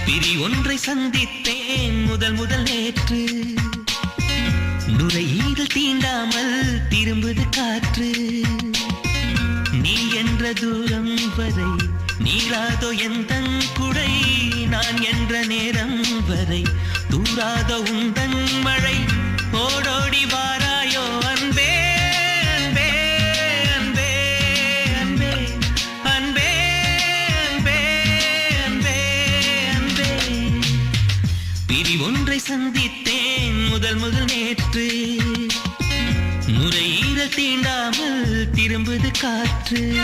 பிரி ஒன்றை சந்தித்தேன் முதல் நேற்று. நுரையீரல் தீண்டாமல் திரும்புது காற்று. நீ என்ற தூரம் வரை நீளாதோ எந்தன் குடை. நான் என்ற நேரம் வரை தூராத உந்தன் மழை. ஓடோடி வாராயோ அன்பே அன்பே அன்பே அன்பே அன்பே அன்பே அன்பே அன்பே. பிரி ஒன்றை சந்தித்தேன் முதல் நேற்று. நுரையீரல் தீண்டாமல் திரும்புது காற்று.